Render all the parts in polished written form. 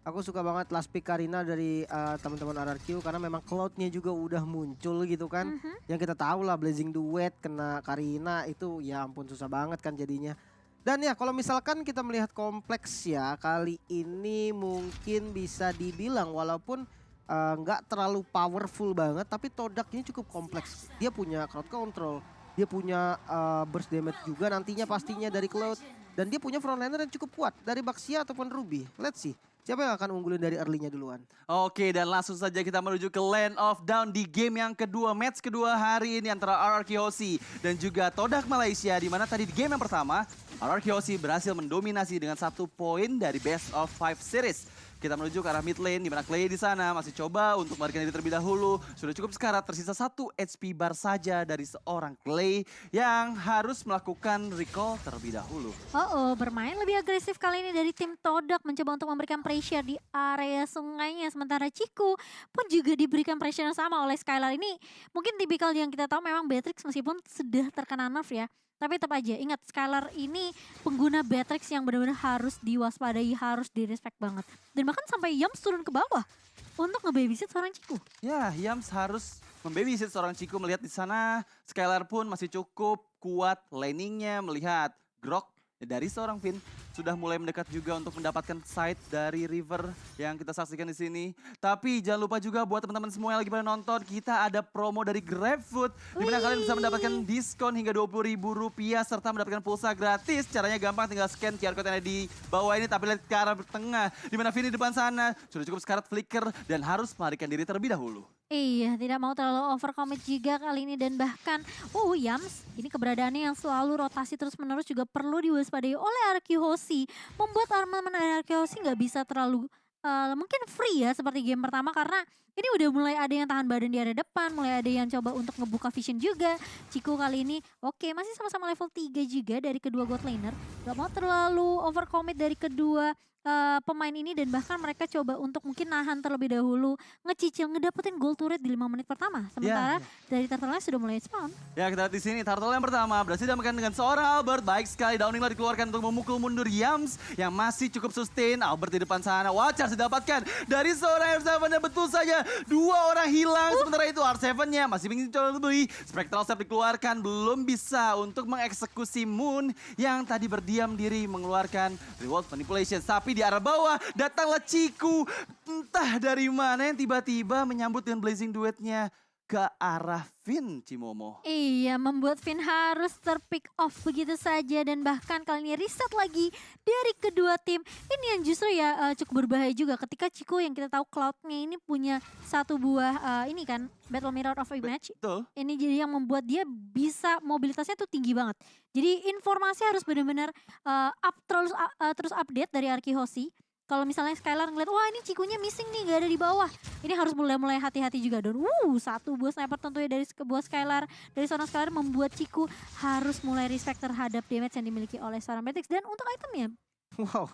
Aku suka banget last pick Karina dari teman-teman RRQ karena memang Cloud-nya juga udah muncul gitu kan. Mhm. Yang kita tahu lah Blazing Duet kena Karina itu ya ampun susah banget kan jadinya. Dan ya kalau misalkan kita melihat kompleks ya kali ini mungkin bisa dibilang walaupun nggak terlalu powerful banget tapi Todak ini cukup kompleks. Dia punya crowd control, dia punya burst damage juga nantinya pastinya dari Cloud. Dan dia punya frontliner yang cukup kuat dari Baxia ataupun Ruby. Let's see. Siapa yang akan unggulin dari early-nya duluan? Oke, dan langsung saja kita menuju ke Land of Down di game yang kedua, match kedua hari ini antara RRQ Hoshi dan juga Todak Malaysia. Di mana tadi di game yang pertama, RRQ Hoshi berhasil mendominasi dengan 1 poin dari Best of 5 series. Kita menuju ke arah mid lane, di mana Clay di sana masih coba untuk melarikan diri terlebih dahulu. Sudah cukup sekarat, tersisa 1 HP bar saja dari seorang Clay yang harus melakukan recall terlebih dahulu. Bermain lebih agresif kali ini dari tim Todak mencoba untuk memberikan pressure di area sungainya. Sementara Ciku pun juga diberikan pressure yang sama oleh Skylar ini. Mungkin tipikal yang kita tahu memang Beatrix meskipun sudah terkena nerf ya. Tapi tetap aja ingat Skylar ini pengguna Beatrix yang benar-benar harus diwaspadai, harus direspek banget. Dan bahkan sampai Yams turun ke bawah untuk nge-babysit seorang Ciku. Ya, Yams harus membabysit seorang Ciku melihat di sana. Skylar pun masih cukup kuat laningnya melihat Grok dari seorang Finn sudah mulai mendekat juga untuk mendapatkan side dari River yang kita saksikan di sini. Tapi jangan lupa juga buat teman-teman semua yang lagi pada nonton, kita ada promo dari GrabFood di mana kalian bisa mendapatkan diskon hingga Rp20.000 serta mendapatkan pulsa gratis. Caranya gampang, tinggal scan QR code yang ada di bawah ini tapi lihat ke arah tengah di mana Finn di depan sana sudah cukup sekarat flicker dan harus melarikan diri terlebih dahulu. Iya, tidak mau terlalu overcommit juga kali ini dan bahkan Yams ini keberadaannya yang selalu rotasi terus-menerus juga perlu diwaspadai oleh RRQ Hoshi. Membuat armamen RRQ Hoshi nggak bisa terlalu mungkin free ya seperti game pertama karena ini udah mulai ada yang tahan badan di area depan, mulai ada yang coba untuk ngebuka vision juga. Ciku kali ini oke, masih sama-sama level 3 juga dari kedua god laner. Gak mau terlalu overcommit dari kedua pemain ini dan bahkan mereka coba untuk mungkin nahan terlebih dahulu, ngecicil ngedapetin gold turret di 5 menit pertama. Sementara dari turtle sudah mulai spawn. Ya, kita lihat di sini turtle yang pertama berhasil didamaikan dengan seorang Albert. Baik sekali, downing lah dikeluarkan untuk memukul mundur Yams yang masih cukup sustain. Albert di depan sana, Watchers didapatkan dari seorang R7 dan betul saja 2 orang hilang. Sementara itu R7-nya masih ingin coba lebih. Spectral Step dikeluarkan, belum bisa untuk mengeksekusi Moon yang tadi berdiam diri mengeluarkan reward manipulation. Tapi di arah bawah datanglah Ciku, entah dari mana yang tiba-tiba menyambut dengan blazing duetnya ke arah Finn, Cimomo. Iya, membuat Finn harus terpick off begitu saja dan bahkan kali ini reset lagi dari kedua tim. Ini yang justru ya cukup berbahaya juga ketika Ciku yang kita tahu Cloud-nya ini punya satu buah ini kan Battle Mirror of Image. Betul. Ini jadi yang membuat dia bisa mobilitasnya tuh tinggi banget. Jadi informasi harus benar-benar terus update dari RRQ Hoshi. Kalau misalnya Skylar ngeliat, wah ini Cikunya missing nih, gak ada di bawah. Ini harus mulai hati-hati juga. Dan satu buah sniper tentunya dari sebuah Skylar. Dari seorang Skylar membuat Ciku harus mulai respect terhadap damage yang dimiliki oleh seorang Beatrix. Dan untuk itemnya. Wow,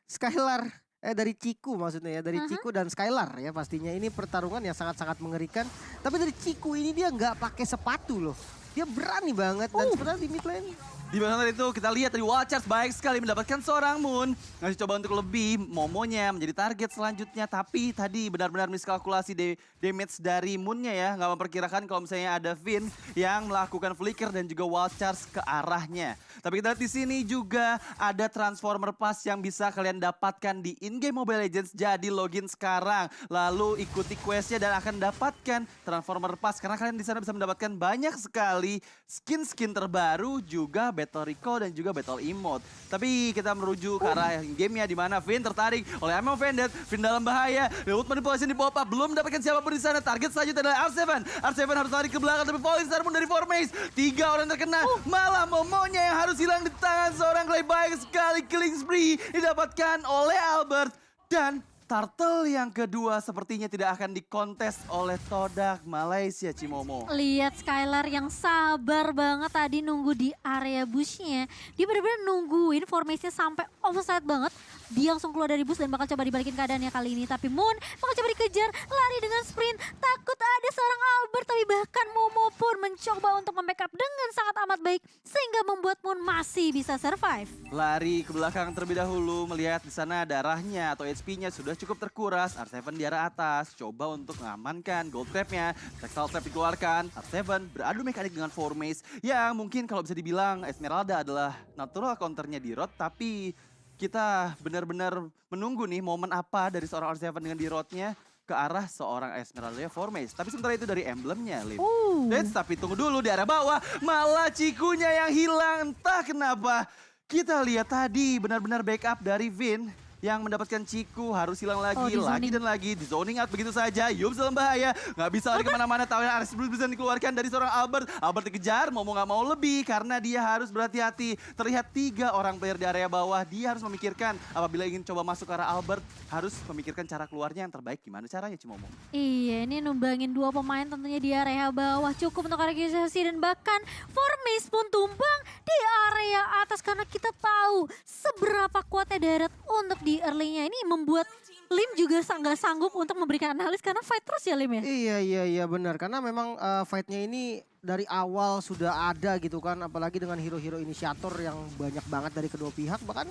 Skylar dari Ciku maksudnya ya, dari Ciku dan Skylar ya pastinya. Ini pertarungan yang sangat-sangat mengerikan. Tapi dari Ciku ini dia nggak pakai sepatu loh. Dia berani banget dan sebenarnya di mid lane. Di mana itu kita lihat dari Watchers baik sekali mendapatkan seorang Moon. Ngasih coba untuk lebih, Momonya menjadi target selanjutnya. Tapi tadi benar-benar miskalkulasi damage dari Moonnya ya. Nggak memperkirakan kalau misalnya ada Finn yang melakukan flicker dan juga Watchers ke arahnya. Tapi kita lihat di sini juga ada Transformer Pass yang bisa kalian dapatkan di in-game Mobile Legends. Jadi login sekarang, lalu ikuti questnya dan akan dapatkan Transformer Pass. Karena kalian di sana bisa mendapatkan banyak sekali skin-skin terbaru juga Battle Recall dan juga Battle Emote. Tapi kita merujuk ke arah gamenya di mana Finn tertarik oleh Arm of Vendetta. Finn dalam bahaya. Lewat manipulasi di pop up. Belum mendapatkan siapapun di sana. Target selanjutnya adalah R7. R7 harus lari ke belakang tapi Falling Star pun dari Formace. 3 orang terkena. Malah Momonya yang harus hilang di tangan seorang Clay. Baik sekali killing spree didapatkan oleh Albert. Dan turtle yang kedua sepertinya tidak akan dikontes oleh Todak Malaysia, Cimomo. Lihat Skylar yang sabar banget tadi nunggu di area bushnya. Dia benar-benar nungguin formasinya sampai offside banget. dia langsung keluar dari bus dan bakal coba dibalikin keadaannya kali ini. Tapi Moon bakal coba dikejar, lari dengan sprint. Takut ada seorang Albert, tapi bahkan Momo pun mencoba untuk membackup dengan sangat amat baik. Sehingga membuat Moon masih bisa survive. Lari ke belakang terlebih dahulu, melihat di sana darahnya atau HP-nya sudah cukup terkuras. R7 di arah atas, coba untuk mengamankan gold trap-nya. Textile trap dikeluarkan, R7 beradu mekanik dengan 4 Maze. Yang mungkin kalau bisa dibilang Esmeralda adalah natural counternya di Rod, tapi kita benar-benar menunggu nih momen apa dari seorang R7 dengan di Rodnya ke arah seorang Esmeralda 4 Maze. Tapi sementara itu dari emblemnya, Lim. Tapi tunggu dulu di arah bawah, malah Cikunya yang hilang, entah kenapa. Kita lihat tadi benar-benar backup dari Vin yang mendapatkan Ciku harus hilang lagi, lagi dan lagi. Di zoning out begitu saja, Yums dalam bahaya. Nggak bisa lari kemana-mana, tahu yang RS belum bisa dikeluarkan dari seorang Albert. Albert dikejar, mau nggak mau lebih karena dia harus berhati-hati. Terlihat 3 orang player di area bawah, dia harus memikirkan apabila ingin coba masuk ke arah Albert, harus memikirkan cara keluarnya yang terbaik. Gimana caranya Cimomo? Iya, ini numbangin 2 pemain tentunya di area bawah. Cukup untuk organisasi dan bahkan Formis pun tumbang di area atas. Karena kita tahu seberapa kuatnya Darat untuk di early-nya. Ini membuat Lim juga nggak sanggup untuk memberikan analis karena fight terus ya Lim ya? Iya benar. Karena memang fight-nya ini dari awal sudah ada gitu kan. Apalagi dengan hero-hero inisiator yang banyak banget dari kedua pihak. Bahkan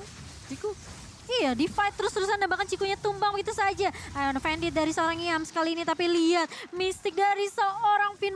Ciku. Iya, di fight terus-terusan dan bahkan Cikunya tumbang begitu saja. Ion Bandit dari seorang Yams kali ini, tapi lihat Mystic dari seorang Finn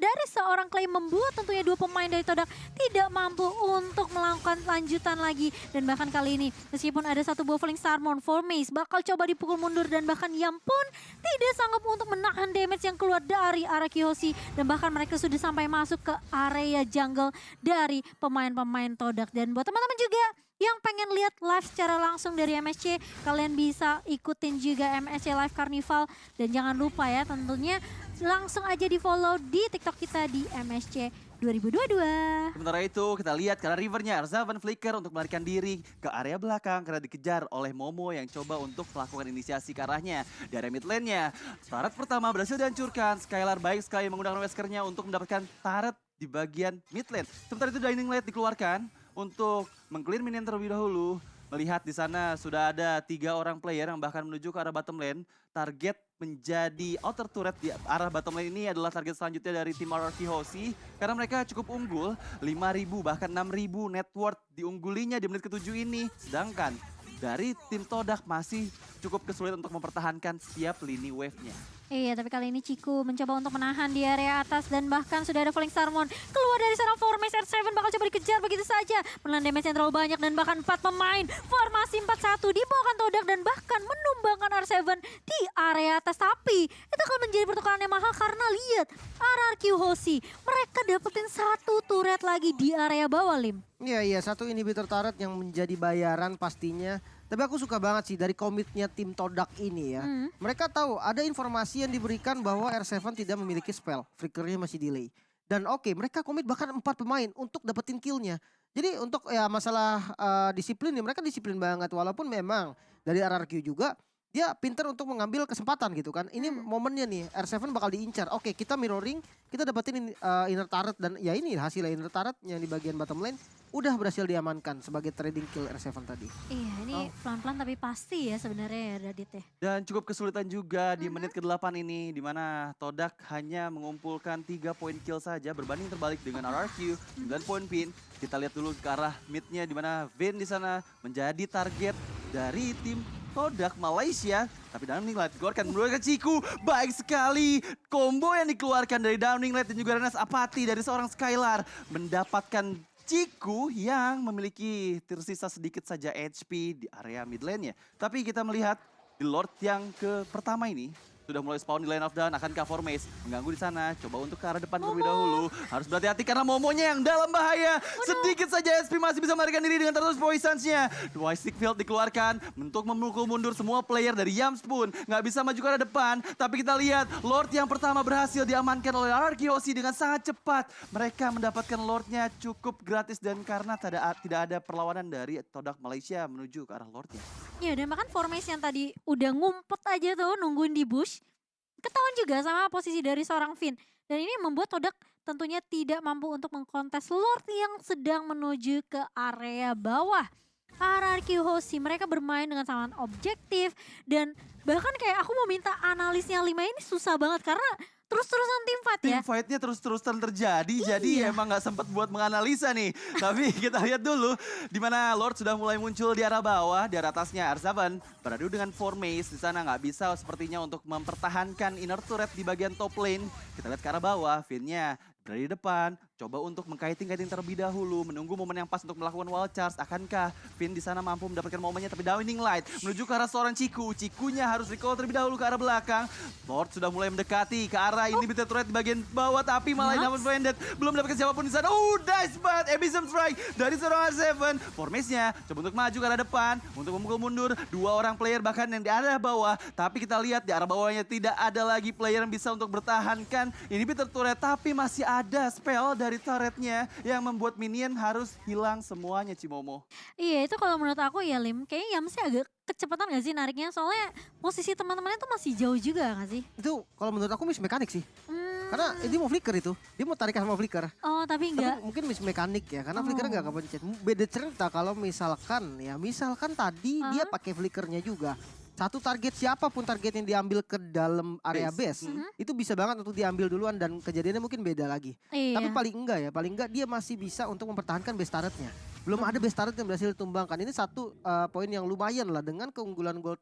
dari seorang Clay membuat tentunya 2 pemain dari Todak tidak mampu untuk melakukan lanjutan lagi. Dan bahkan kali ini meskipun ada 1 buah Falling Starmon, Maze bakal coba dipukul mundur dan bahkan Yam pun tidak sanggup untuk menahan damage yang keluar dari arah Kiyoshi. Dan bahkan mereka sudah sampai masuk ke area jungle dari pemain-pemain Todak. Dan buat teman-teman juga yang pengen lihat live secara langsung dari MSC, kalian bisa ikutin juga MSC Live Carnival. Dan jangan lupa ya tentunya langsung aja di follow di TikTok kita di MSC 2022. Sementara itu kita lihat karena Rivernya R7 flicker untuk melarikan diri ke area belakang karena dikejar oleh Momo yang coba untuk melakukan inisiasi ke arahnya. Di area mid lane-nya, turret pertama berhasil dihancurkan. Skylar baik sekali menggunakan Weskernya untuk mendapatkan turret di bagian mid lane. Sementara itu Dining Light dikeluarkan untuk mengclear minion terlebih dahulu. Melihat di sana sudah ada 3 orang player yang bahkan menuju ke arah bottom lane. Target menjadi outer turret di arah bottom lane ini adalah target selanjutnya dari tim RRQ Hoshi. Karena mereka cukup unggul, 5.000 bahkan 6.000 net worth diunggulinya di menit ke-7 ini. Sedangkan dari tim Todak masih cukup kesulitan untuk mempertahankan setiap lini wave-nya. Iya, tapi kali ini Ciku mencoba untuk menahan di area atas dan bahkan sudah ada Falling Starmon keluar dari seorang Formace. R7 bakal coba dikejar begitu saja. Menelan damage yang terlalu banyak dan bahkan 4 pemain. Formasi 4-1 dibawakan Todak dan bahkan menumbangkan R7 di area atas. Tapi itu akan menjadi pertukaran yang mahal karena lihat RRQ Hoshi. Mereka dapetin 1 turret lagi di area bawah, Lim. Iya, 1 inhibitor turret yang menjadi bayaran pastinya. Tapi aku suka banget sih dari komitnya tim Todak ini ya. Mereka tahu ada informasi yang diberikan bahwa R7 tidak memiliki spell. Flickernya masih delay. Dan oke, mereka komit bahkan 4 pemain untuk dapetin killnya. Jadi untuk ya masalah disiplin ya mereka disiplin banget. Walaupun memang dari RRQ juga dia pinter untuk mengambil kesempatan gitu kan. Ini momennya nih, R7 bakal diincar. Oke, kita mirroring, kita dapetin inner turret. Dan ya ini hasilnya inner turret yang di bagian bottom lane. Udah berhasil diamankan sebagai trading kill R7 tadi. Iya, ini pelan-pelan tapi pasti ya sebenarnya ya Radit ya. Dan cukup kesulitan juga di menit ke-8 ini, di mana Todak hanya mengumpulkan 3 poin kill saja berbanding terbalik dengan RRQ, 9 poin pin. Kita lihat dulu ke arah midnya di mana Vin di sana menjadi target dari tim Todak Malaysia. Tapi Downing Light dikeluarkan mengeluarkan Ciku. Baik sekali. Combo yang dikeluarkan dari Downing Light dan juga Renas Apati dari seorang Skylar. Mendapatkan Ciku yang memiliki tersisa sedikit saja HP di area mid lane-nya. Tapi kita melihat di Lord yang pertama ini sudah mulai spawn di line of down. Akankah Formace mengganggu di sana? Coba untuk ke arah depan terlebih dahulu. Harus berhati-hati karena Momonya yang dalam bahaya. Sedikit saja SP masih bisa melarikan diri dengan terus poisons-nya. Stick Field dikeluarkan untuk memukul mundur semua player dari Yams pun. Nggak bisa maju ke arah depan. Tapi kita lihat Lord yang pertama berhasil diamankan oleh RRQ Hoshi dengan sangat cepat. Mereka mendapatkan Lordnya cukup gratis dan karena tidak ada perlawanan dari Todak Malaysia menuju ke arah Lordnya. Ya dan bahkan Formace yang tadi udah ngumpet aja tuh nungguin di bush. Ketahuan juga sama posisi dari seorang Finn. Dan ini membuat Todak tentunya tidak mampu untuk mengkontes Lord yang sedang menuju ke area bawah. RRQ Hoshi mereka bermain dengan sangat objektif dan bahkan kayak aku mau minta analisnya 5 ini susah banget karena terus-terusan tim fight ya. Tim fight-nya terus-terusan terjadi, jadi Iya. emang gak sempat buat menganalisa nih. Tapi kita lihat dulu, di mana Lord sudah mulai muncul di arah bawah, di arah atasnya R7 beradu dengan 4 Maze. Di sana nggak bisa sepertinya untuk mempertahankan inner turret di bagian top lane. Kita lihat ke arah bawah, Finn-nya berada di depan, coba untuk mengkiting-kiting terlebih dahulu, menunggu momen yang pas untuk melakukan wall charge. Akankah Finn di sana mampu mendapatkan momennya? Tapi Downing Light menuju ke arah seorang Ciku. Cikunya harus recall terlebih dahulu ke arah belakang. Lord sudah mulai mendekati ke arah inhibitor turret di bagian bawah, tapi malah Yups. Diamond Branded belum mendapatkan siapapun di sana. Nice banget, Abyssal Strike dari seorang R7. Formation-nya coba untuk maju ke arah depan, untuk memukul mundur dua orang player bahkan yang di arah bawah. Tapi kita lihat di arah bawahnya tidak ada lagi player yang bisa untuk bertahankan inhibitor turret, tapi masih ada spell dari turretnya yang membuat minion harus hilang semuanya, Cimomo. Iya itu kalau menurut aku ya Lim, kayaknya Yamsnya agak kecepatan gak sih nariknya? Soalnya posisi teman-temannya tuh masih jauh juga gak sih? Itu kalau menurut aku miss mekanik sih. Hmm. Karena dia mau flicker itu. Dia mau tarik sama flicker. Oh tapi enggak. Tapi mungkin miss mekanik ya, karena Oh. flickernya nggak kepencet. Beda cerita kalau misalkan tadi dia pakai flickernya juga. Satu target siapapun target yang diambil ke dalam area base, itu bisa banget untuk diambil duluan dan kejadiannya mungkin beda lagi. Iya. Tapi paling enggak dia masih bisa untuk mempertahankan base turretnya. Belum ada base turret yang berhasil ditumbangkan. Ini satu poin yang lumayan lah dengan keunggulan gold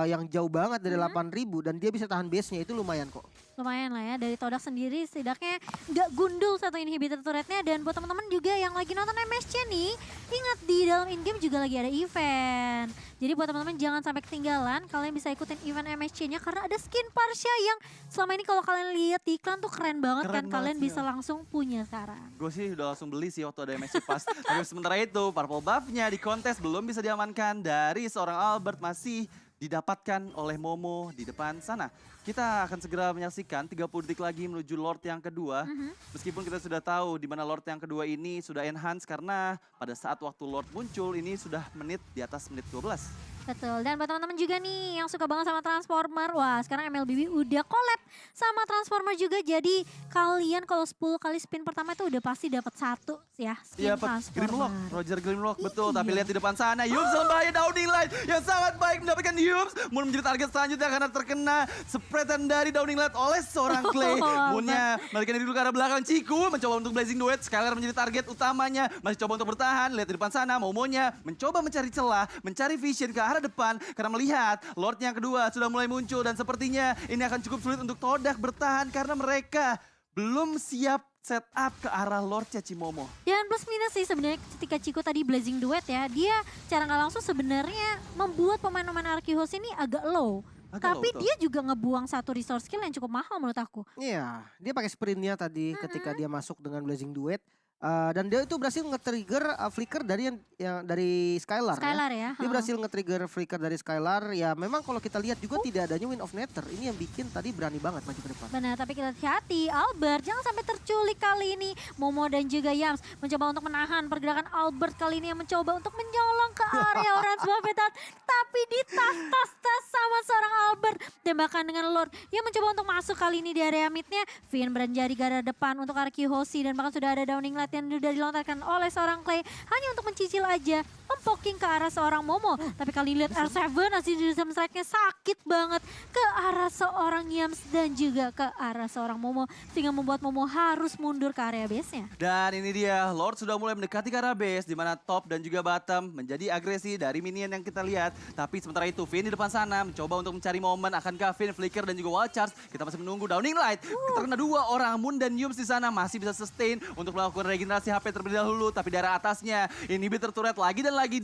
yang jauh banget dari 8.000 dan dia bisa tahan base-nya itu lumayan kok. Lumayan lah ya, dari Todak sendiri setidaknya nggak gundul satu inhibitor turretnya. Dan buat teman-teman juga yang lagi nonton MSC nih, ingat di dalam in-game juga lagi ada event. Jadi buat teman-teman jangan sampai ketinggalan, kalian bisa ikutin event MSC-nya karena ada skin Parsha yang selama ini kalau kalian lihat di iklan tuh keren banget Keren kan, kalian banget, bisa iya. langsung punya sekarang. Gue sih udah langsung beli sih waktu ada MSC Pass. Tapi sementara itu, purple buff-nya di kontes belum bisa diamankan dari seorang Albert, masih didapatkan oleh Momo di depan sana. Kita akan segera menyaksikan 30 detik lagi menuju Lord yang kedua. Meskipun kita sudah tahu di mana Lord yang kedua ini sudah enhance karena pada saat waktu Lord muncul ini sudah menit di atas menit 12. Betul, dan buat teman-teman juga nih yang suka banget sama Transformer, wah sekarang MLBB udah collab sama Transformer juga. Jadi kalian kalau 10 kali spin pertama itu udah pasti dapat satu ya skin Iya, Transformer. Grimlock, Roger Grimlock, betul. Iya. Tapi lihat di depan sana, Yums dalam bahaya. Downing Light yang sangat baik mendapatkan Yums. Moon menjadi target selanjutnya karena terkena spreadan dari Downing Light oleh seorang Clay. Moonnya melarikan diri dulu ke arah belakang. Ciku mencoba untuk Blazing Duet. Skylar menjadi target utamanya. Masih coba untuk bertahan. Lihat di depan sana, Momonya mencoba mencari celah, mencari vision ke arah depan. Karena melihat Lord yang kedua sudah mulai muncul. Dan sepertinya ini akan cukup sulit untuk Todak bertahan karena mereka belum siap setup ke arah Lord Cimomo. Dan plus minus sih sebenarnya ketika Chico tadi Blazing Duet ya, dia cara nggak langsung sebenarnya membuat pemain-pemain Arceus ini agak low. Agak Tapi low, betul. dia juga ngebuang satu resource skill yang cukup mahal menurut aku. Iya, dia pakai sprintnya tadi ketika dia masuk dengan Blazing Duet. Dan dia itu berhasil nge-trigger flicker dari yang dari Skylar, Skylar ya. ya. Dia berhasil nge-trigger flicker dari Skylar. Ya memang kalau kita lihat juga tidak adanya Wind of Nether. Ini yang bikin tadi berani banget maju ke depan. Benar, tapi kita hati-hati Albert jangan sampai terculik kali ini. Momo dan juga Yams mencoba untuk menahan pergerakan Albert kali ini yang mencoba untuk menyolong ke area Orange Buffetat. Tapi ditas-tas sama seorang Albert. Dan bahkan dengan Lord yang mencoba untuk masuk kali ini di area midnya. Finn beranjak di garda depan untuk Arceus Hoshi dan bahkan sudah ada Downing Light yang sudah dilontarkan oleh seorang Clay. Hanya untuk mencicil aja mempoking ke arah seorang Momo. Tapi kali lihat R7 hasil di strike-nya sakit banget ke arah seorang Yams dan juga ke arah seorang Momo. Sehingga membuat Momo harus mundur ke area base-nya. Dan ini dia, Lord sudah mulai mendekati ke arah base, di mana top dan juga bottom menjadi agresi dari minion yang kita lihat. Tapi sementara itu, Finn di depan sana mencoba untuk mencari momen. Akankah Finn, Flicker, dan juga Wild Charge? Kita masih menunggu Downing Light. Kita kena dua orang, Moon dan Yums di sana masih bisa sustain untuk melakukan regenerasi HP terlebih dahulu. Tapi dari atasnya, inhibitor turret lagi dan lagi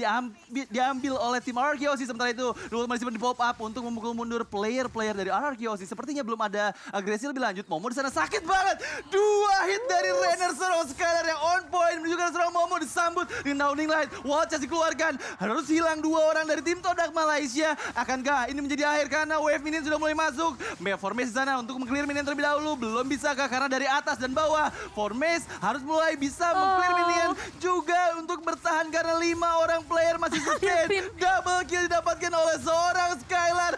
diambil oleh tim Arceus. Sementara itu, Lord masih di pop up untuk memukul mundur player-player dari Arceus. Sepertinya belum ada agresi lebih lanjut. Momo di sana sakit banget. Dua hit dari Renner seorang Skylar yang on point menunjukkan seorang Momo disambut dengan Downing Light. Watch dikeluarkan. Harus hilang dua orang dari tim Todak Malaysia. Akankah ini menjadi akhir karena wave minion sudah mulai masuk. Formasi di sana untuk meng-clear minion terlebih dahulu. Belum bisakah karena dari atas dan bawah. Formasi harus mulai bisa meng-clear minion. Juga untuk bertahan karena 5 orang player masih sustain. Double kill didapatkan oleh seorang Skylar.